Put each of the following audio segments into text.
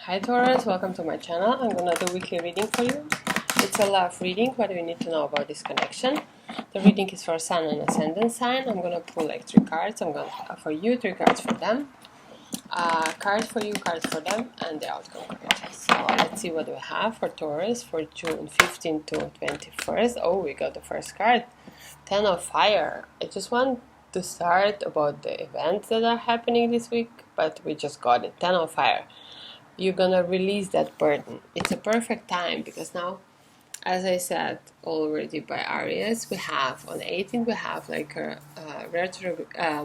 Hi Taurus, welcome to my channel. I'm gonna do weekly reading for you. It's a love reading, but we need to know about this connection. The reading is for Sun and Ascendant sign. I'm gonna pull like 3 cards. I'm gonna for you, 3 cards for them. Cards for you, cards for them, and the outcome card. So let's see what we have for Taurus for June 15th to 21st. Oh, we got the first card. 10 of Fire. I just want to start about the events that are happening this week, but we just got it. 10 of Fire. You're gonna release that burden. It's a perfect time because now, as I said already by Aries, we have on the 18th we have like a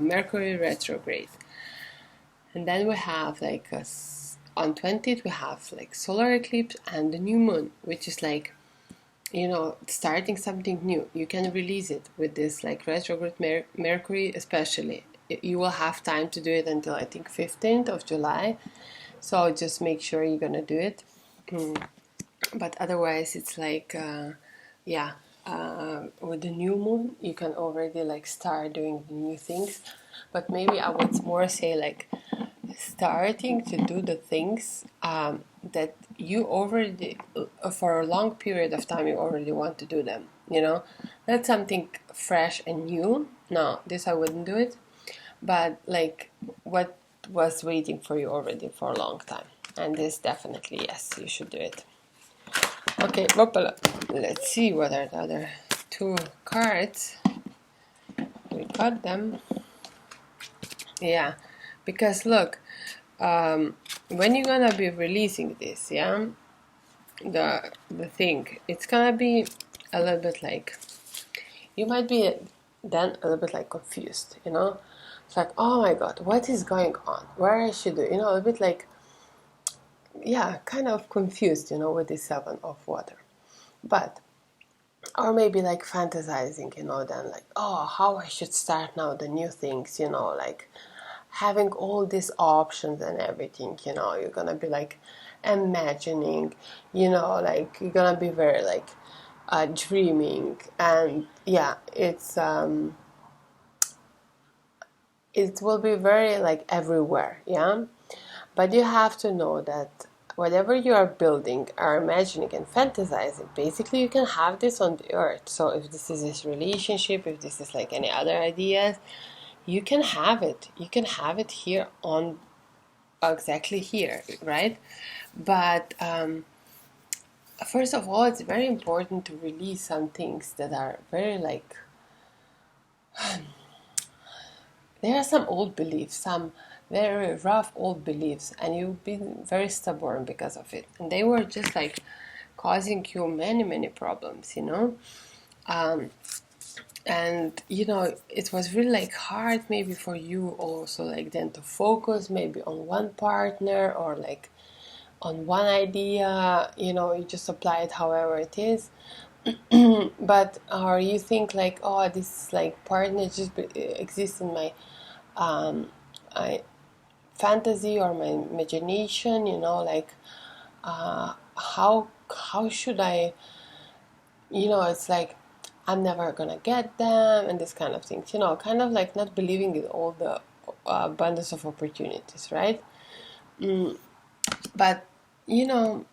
Mercury retrograde, and then we have like on 20th we have like solar eclipse and the new moon, which is like, you know, starting something new. You can release it with this like retrograde Mercury, especially. You will have time to do it until I think 15th of July. So just make sure you're gonna do it. But otherwise, it's like, with the new moon, you can already like start doing the new things. But maybe I would more say like starting to do the things that you already, for a long period of time, you already want to do them. You know, that's something fresh and new. No, this I wouldn't do it. But like what was waiting for you already for a long time, and this definitely, yes, you should do it. Okay, let's see what are the other 2 cards. We got them. Yeah, because look, when you're gonna be releasing this, yeah, the thing, it's gonna be a little bit like, you might be then a little bit like confused, you know. It's like, oh my god, what is going on? Where I should do? You know, a bit like, yeah, kind of confused, you know, with the 7 of water. But, or maybe like fantasizing, you know, then like, oh, how I should start now the new things, you know, like having all these options and everything, you know, you're gonna be like imagining, you know, like you're gonna be very like dreaming, and yeah, it will be very like everywhere, yeah. But you have to know that whatever you are building or imagining and fantasizing, basically you can have this on the earth. So if this is this relationship, if this is like any other ideas, you can have it. You can have it here on, exactly here, right? But first of all, it's very important to release some things that are very like, there are some old beliefs, some very rough old beliefs, and you've been very stubborn because of it. And they were just like causing you many, many problems, you know? And, you know, it was really like hard maybe for you also like then to focus maybe on one partner or like on one idea, you know, you just apply it however it is. But, or you think like, oh, this like partner just exists in my fantasy or my imagination, you know, like how should I, you know, it's like I'm never gonna get them and this kind of things, you know, kind of like not believing in all the abundance of opportunities, right? But you know,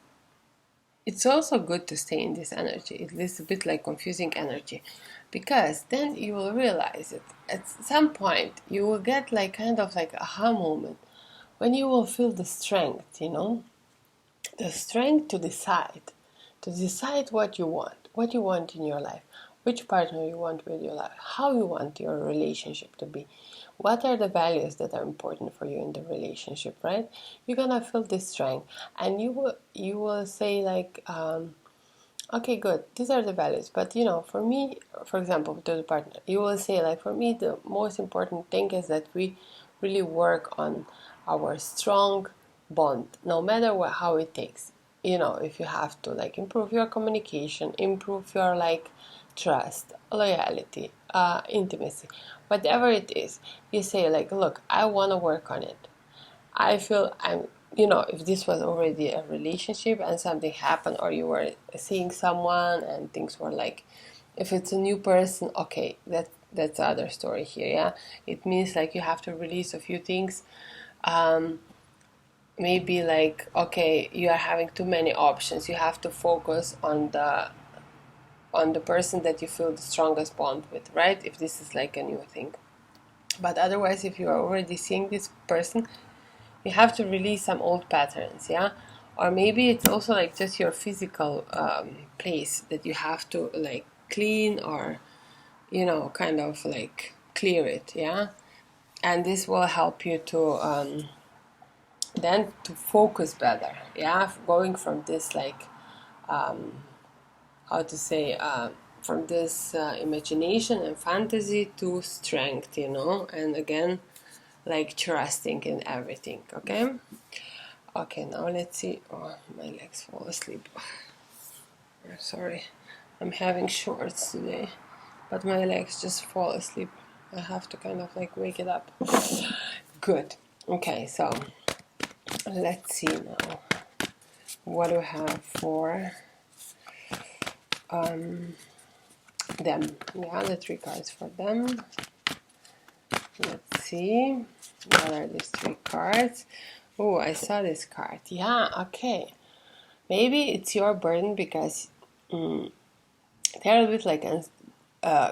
it's also good to stay in this energy. It is a bit like confusing energy, because then you will realize it at some point. You will get like kind of like aha moment when you will feel the strength, you know, the strength to decide what you want in your life, which partner you want with your life, how you want your relationship to be, what are the values that are important for you in the relationship, right? You're gonna feel this strength, and you will say like, okay, good, these are the values, but you know, for me, for example, to the partner, you will say like, for me the most important thing is that we really work on our strong bond, no matter how it takes. You know, if you have to like improve your communication, improve your like trust, loyalty, intimacy, whatever it is, you say like, look, I want to work on it. I feel I'm, you know, if this was already a relationship and something happened, or you were seeing someone and things were like, if it's a new person, okay, that's the other story here, yeah. It means like you have to release a few things maybe like, okay, you are having too many options. You have to focus on the person that you feel the strongest bond with, right? If this is like a new thing. But otherwise, if you are already seeing this person, you have to release some old patterns, yeah? Or maybe it's also like just your physical place that you have to like clean, or, you know, kind of like clear it, yeah? And this will help you to then to focus better, yeah? Going from this like, how to say, from this imagination and fantasy to strength, you know? And again, like trusting in everything, okay? Okay, now let's see. Oh, my legs fall asleep. Sorry, I'm having shorts today, but my legs just fall asleep. I have to kind of like wake it up. Good. Okay, so let's see now. What do we have for them? Yeah, the 3 cards for them. Let's see. What are these 3 cards? Oh, I saw this card. Yeah, okay. Maybe it's your burden because they're a bit like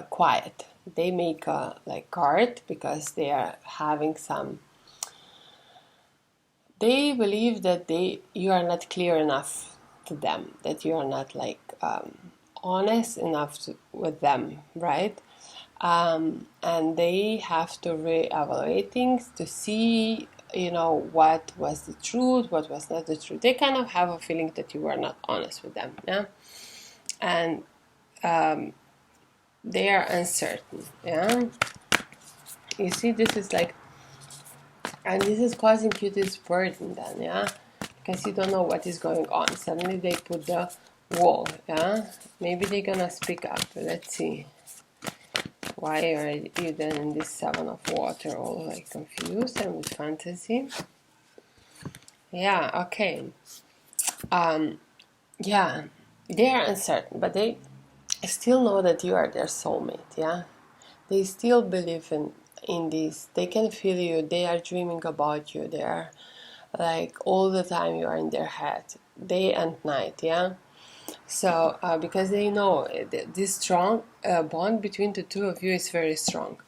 quiet. They make a like card because they are having some. They believe that you are not clear enough to them, that you are not like honest enough with them, right? And they have to reevaluate things to see, you know, what was the truth, what was not the truth. They kind of have a feeling that you were not honest with them, yeah, and they are uncertain, yeah. You see, this is like, and this is causing you this burden then, yeah, because you don't know what is going on. Suddenly they put the wall, yeah. Maybe they're gonna speak up. Let's see. Why are you then in this 7 of water, all like confused and with fantasy? Yeah, okay. Yeah, they are uncertain, but they still know that you are their soulmate, yeah. They still believe in this. They can feel you. They are dreaming about you. They are like all the time you are in their head, day and night, yeah. So because they know this strong bond between the two of you is very strong.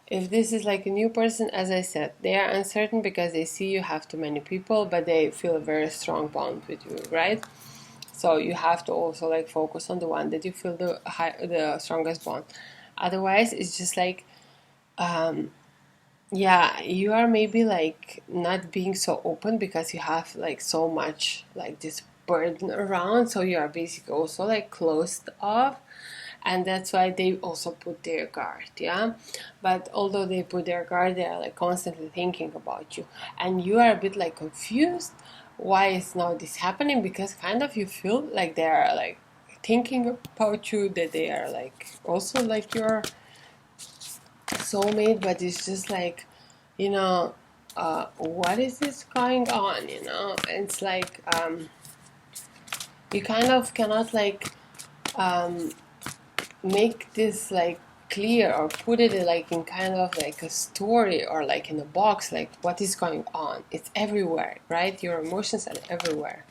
If this is like a new person, as I said, they are uncertain because they see you have too many people, but they feel a very strong bond with you, right? So you have to also like focus on the one that you feel the strongest bond. Otherwise, it's just like, yeah, you are maybe like not being so open because you have like so much like this burden around. So you are basically also like closed off. And that's why they also put their guard, yeah. But although they put their guard, they are like constantly thinking about you, and you are a bit like confused. Why is now this happening? Because kind of you feel like they are like thinking about you, that they are like also like your soulmate, but it's just like, you know, what is this going on? You know, it's like you kind of cannot like make this like clear or put it like in kind of like a story or like in a box, like what is going on. It's everywhere, right? Your emotions are everywhere.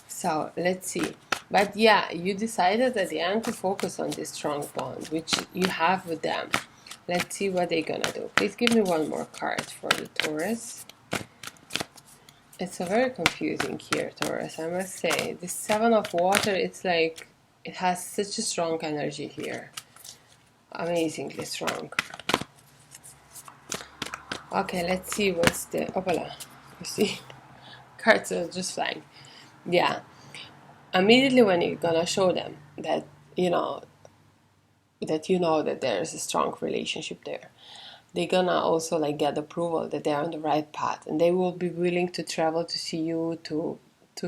So let's see. But yeah, you decided at the end to focus on this strong bond which you have with them. Let's see what they're gonna do. Please give me one more card for the Taurus. It's a very confusing here, Taurus, I must say. This 7 of water, it's like it has such a strong energy here. Amazingly strong. Okay, let's see what's the opala. You see? Cards are just flying. Yeah. Immediately when you're gonna show them that you know that there's a strong relationship there, they're gonna also like get approval that they're on the right path, and they will be willing to travel to see you, to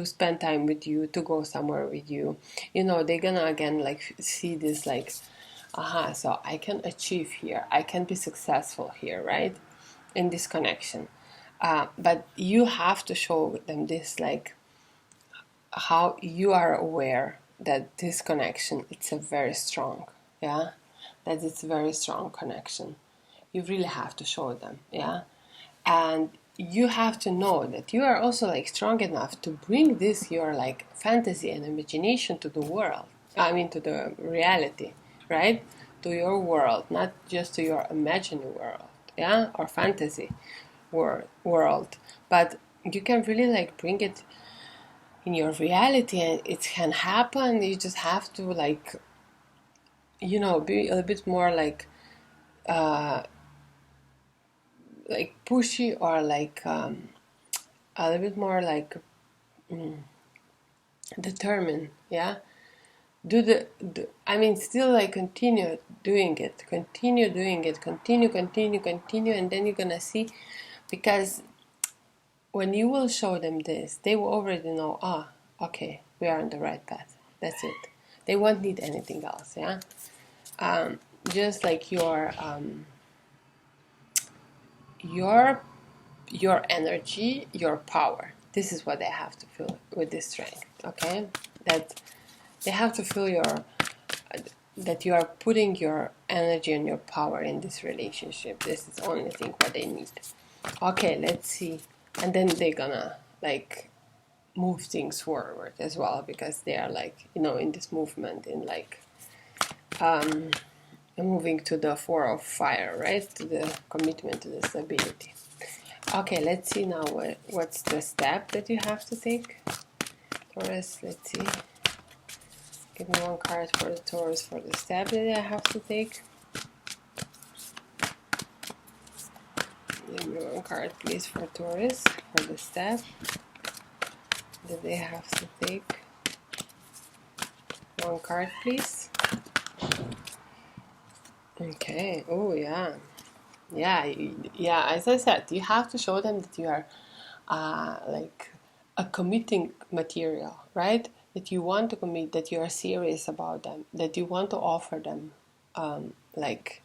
spend time with you, to go somewhere with you. You know, they're gonna again like see this like, aha, so I can achieve here, I can be successful here, right, in this connection. But you have to show them this, like how you are aware that this connection, it's a very strong, yeah, that it's a very strong connection. You really have to show them, yeah. And you have to know that you are also like strong enough to bring this your like fantasy and imagination to the world. I mean to the reality, right? To your world, not just to your imagined world, yeah, or fantasy world. But you can really like bring it in your reality, and it can happen. You just have to like, you know, be a little bit more like pushy, or like a little bit more like determined, yeah. I mean, still like continue doing it, continue, and then you're gonna see, because when you will show them this, they will already know, okay, we are on the right path. That's it. They won't need anything else, yeah. Just like your energy, your power. This is what they have to feel with this strength, okay? That they have to feel that you are putting your energy and your power in this relationship. This is the only thing what they need. Okay, let's see. And then they're gonna like move things forward as well, because they are like, you know, in this movement, in like moving to the 4 of fire, right? To the commitment, to the stability. Okay, let's see now what's the step that you have to take. Taurus, let's see. Give me one card for the Taurus for the step that I have to take. Give me one card, please, for Taurus for the step that they have to take. One card, please. Okay. Oh, yeah. Yeah. As I said, you have to show them that you are like a committing material, right? That you want to commit, that you are serious about them, that you want to offer them, like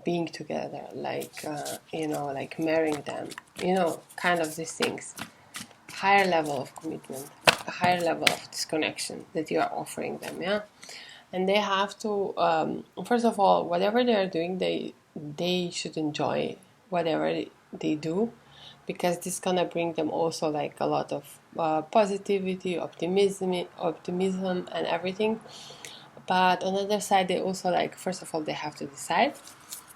being together, like you know, like marrying them, you know, kind of these things. Higher level of commitment, a higher level of disconnection that you are offering them, yeah. And they have to, first of all, whatever they are doing, they should enjoy whatever they do, because this is gonna bring them also like a lot of positivity, optimism, and everything. But on the other side, they also like, first of all, they have to decide.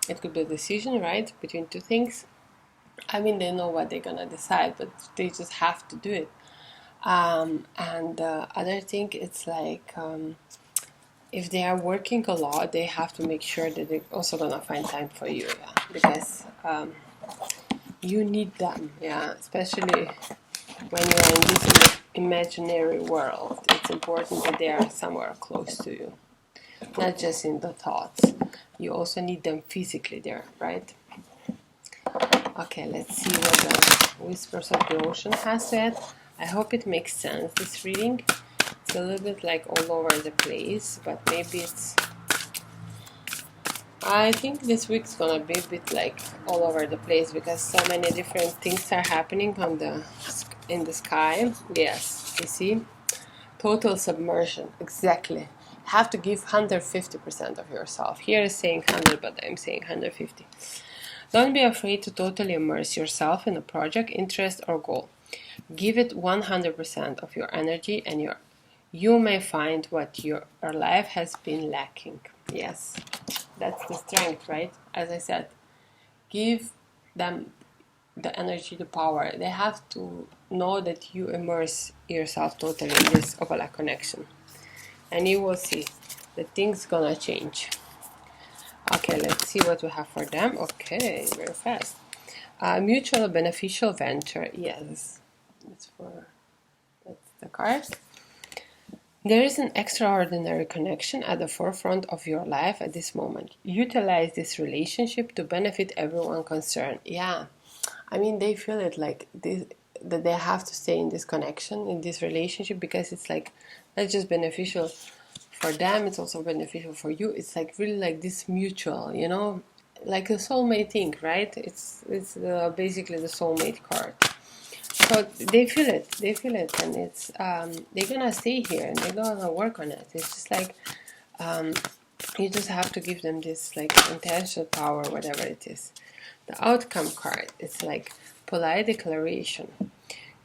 It could be a decision, right, between two things. I mean, they know what they're gonna decide, but they just have to do it. And the other thing, it's like, if they are working a lot, they have to make sure that they're also gonna find time for you, yeah, because you need them, yeah, especially when you are in this imaginary world. It's important that they are somewhere close to you, not just in the thoughts. You also need them physically there, right? Okay, let's see what the Whispers of the Ocean has said. I hope it makes sense, this reading. It's a little bit like all over the place, but maybe it's... I think this week's gonna be a bit like all over the place, because so many different things are happening in the sky. Yes, you see? Total submersion, exactly. Have to give 150% of yourself. Here is saying 100, but I'm saying 150. Don't be afraid to totally immerse yourself in a project, interest, or goal. Give it 100% of your energy, and you may find what your life has been lacking. Yes, that's the strength, right? As I said, give them the energy, the power. They have to know that you immerse yourself totally in this Ovala connection. And you will see that things gonna change. Okay, let's see what we have for them. Okay, very fast. Mutual beneficial venture. Yes, that's the card. There is an extraordinary connection at the forefront of your life at this moment. Utilize this relationship to benefit everyone concerned. Yeah, I mean, they feel it like this, that they have to stay in this connection, in this relationship, because it's like not just beneficial for them, it's also beneficial for you. It's like really like this mutual, you know, like a soulmate thing, right? It's basically the soulmate card. So they feel it, and it's they're gonna stay here and they're gonna work on it. It's just like You just have to give them this like intentional power, whatever it is. The outcome card, it's like polite declaration.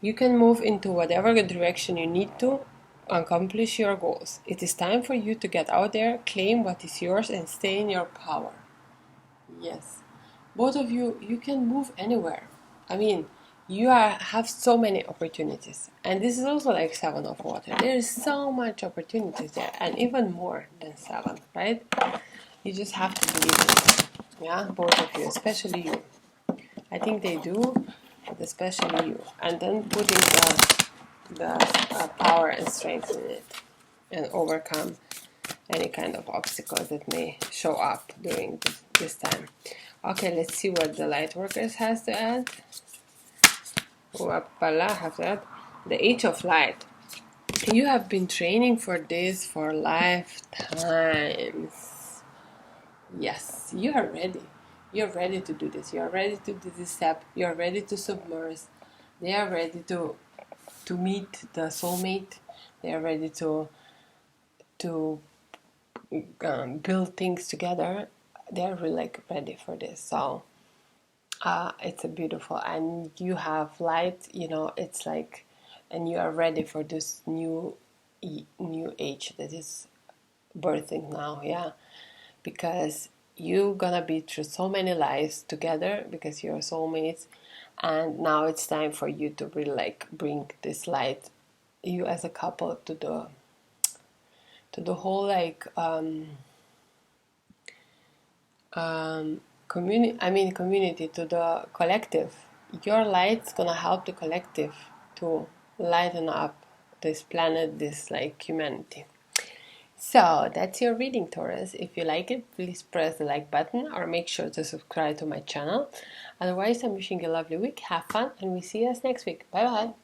You can move into whatever direction you need to accomplish your goals. It is time for you to get out there, claim what is yours, and stay in your power. Yes. Both of you, you can move anywhere. I mean, you have so many opportunities. And this is also like 7 of water. There is so much opportunities there, and even more than 7, right? You just have to believe it. Yeah, both of you, especially you. I think they do, but especially you. And then putting the power and strength in it and overcome any kind of obstacles that may show up during this time. Okay, let's see what the light workers has to add. Wapala have to add. The Age of Light. You have been training for this for lifetimes. Yes, you are ready. You're ready to do this. You're ready to do this step. You're ready to submerge. They are ready to meet the soulmate. They are ready to build things together. They're really like ready for this. So it's a beautiful, and you have light. You know, it's like, and you are ready for this new age that is birthing now. Yeah, because you're gonna be through so many lives together because you're soulmates, and now it's time for you to really like bring this light, you as a couple, to the whole like community, to the collective. Your light's gonna help the collective to lighten up this planet, this like humanity. So that's your reading, Taurus. If you like it, please press the like button or make sure to subscribe to my channel. Otherwise, I'm wishing you a lovely week. Have fun, and we see us next week. Bye bye.